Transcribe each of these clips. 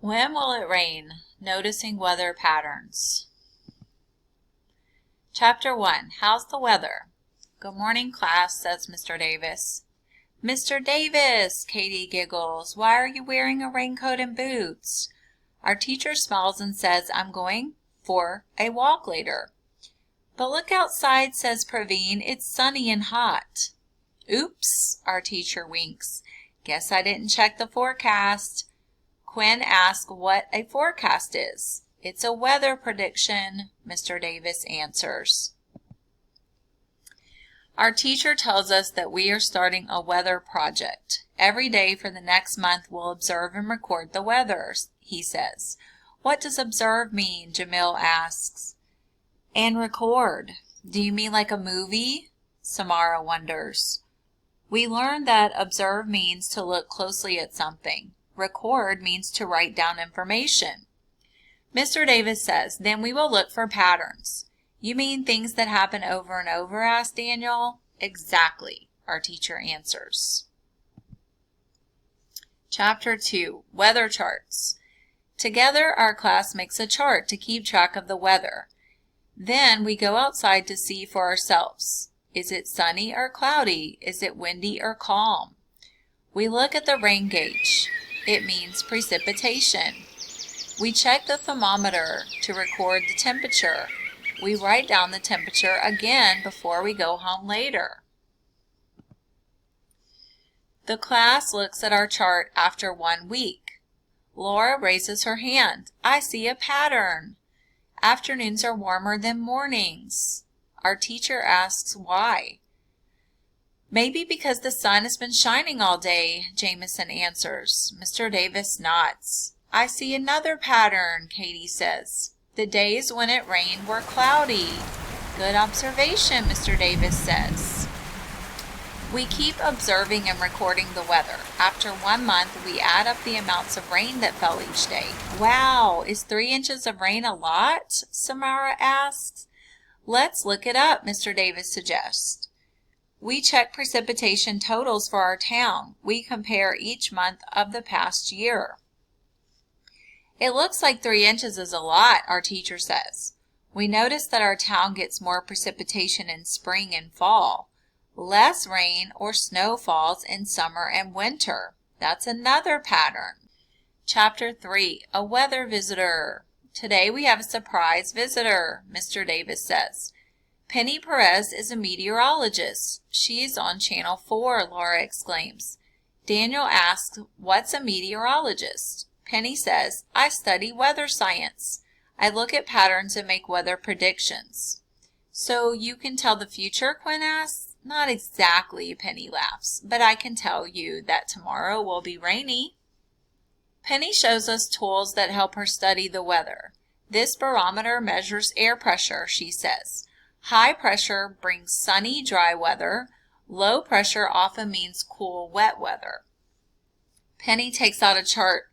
When will it rain? Noticing weather patterns. Chapter 1. How's the weather? Good morning, class, says Mr. Davis. Mr. Davis, Katie giggles. Why are you wearing a raincoat and boots? Our teacher smiles and says, I'm going for a walk later. But look outside, says Praveen. It's sunny and hot. Oops, our teacher winks. Guess I didn't check the forecast. Quinn asks what a forecast is. It's a weather prediction, Mr. Davis answers. Our teacher tells us that we are starting a weather project. Every day for the next month we'll observe and record the weather, he says. What does observe mean? Jamil asks. And record. Do you mean like a movie? Samara wonders. We learned that observe means to look closely at something. Record means to write down information. Mr. Davis says, then we will look for patterns. You mean things that happen over and over? Asked Daniel. Exactly, our teacher answers. Chapter 2. Weather charts. Together, our class makes a chart to keep track of the weather. Then we go outside to see for ourselves. Is it sunny or cloudy? Is it windy or calm? We look at the rain gauge. It means precipitation. We check the thermometer to record the temperature. We write down the temperature again before we go home later. The class looks at our chart after 1 week. Laura raises her hand. I see a pattern. Afternoons are warmer than mornings. Our teacher asks why. Maybe because the sun has been shining all day, Jameson answers. Mr. Davis nods. I see another pattern, Katie says. The days when it rained were cloudy. Good observation, Mr. Davis says. We keep observing and recording the weather. After 1 month, we add up the amounts of rain that fell each day. Wow, is 3 inches of rain a lot? Samara asks. Let's look it up, Mr. Davis suggests. We check precipitation totals for our town. We compare each month of the past year. It looks like 3 inches is a lot, our teacher says. We notice that our town gets more precipitation in spring and fall. Less rain or snow falls in summer and winter. That's another pattern. Chapter 3. A weather visitor. Today we have a surprise visitor, Mr. Davis says. Penny Perez is a meteorologist. She is on Channel 4, Laura exclaims. Daniel asks, what's a meteorologist? Penny says, I study weather science. I look at patterns and make weather predictions. So you can tell the future, Quinn asks. Not exactly, Penny laughs, but I can tell you that tomorrow will be rainy. Penny shows us tools that help her study the weather. This barometer measures air pressure, she says. High pressure brings sunny, dry weather. Low pressure often means cool, wet weather. Penny takes out a chart.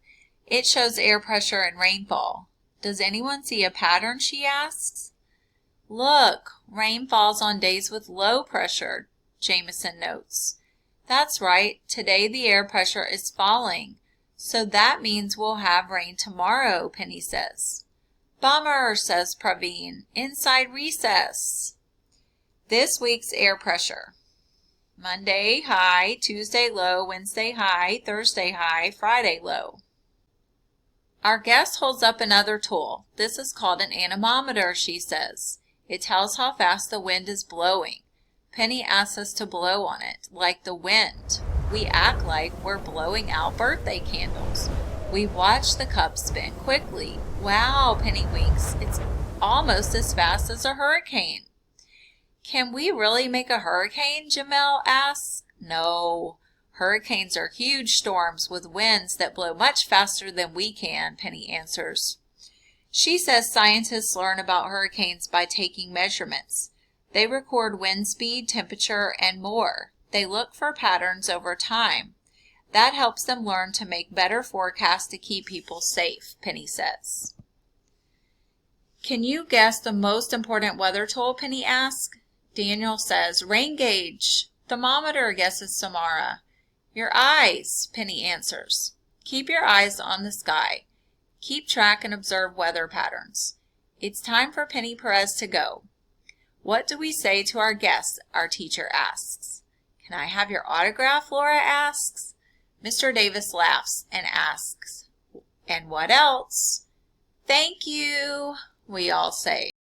It shows air pressure and rainfall. Does anyone see a pattern, she asks. Look, rain falls on days with low pressure, Jameson notes. That's right, today the air pressure is falling. So that means we'll have rain tomorrow, Penny says. Bummer, says Praveen. Inside recess. This week's air pressure. Monday, high. Tuesday, low. Wednesday, high. Thursday, high. Friday, low. Our guest holds up another tool. This is called an anemometer, she says. It tells how fast the wind is blowing. Penny asks us to blow on it, like the wind. We act like we're blowing out birthday candles. We watch the cup spin quickly. Wow, Penny winks. It's almost as fast as a hurricane. Can we really make a hurricane? Jamel asks. No. Hurricanes are huge storms with winds that blow much faster than we can, Penny answers. She says scientists learn about hurricanes by taking measurements. They record wind speed, temperature, and more. They look for patterns over time. That helps them learn to make better forecasts to keep people safe, Penny says. Can you guess the most important weather tool? Penny asks. Daniel says, rain gauge. Thermometer, guesses Samara. Your eyes, Penny answers. Keep your eyes on the sky. Keep track and observe weather patterns. It's time for Penny Perez to go. What do we say to our guests? Our teacher asks. Can I have your autograph? Laura asks. Mr. Davis laughs and asks, and what else? Thank you, we all say.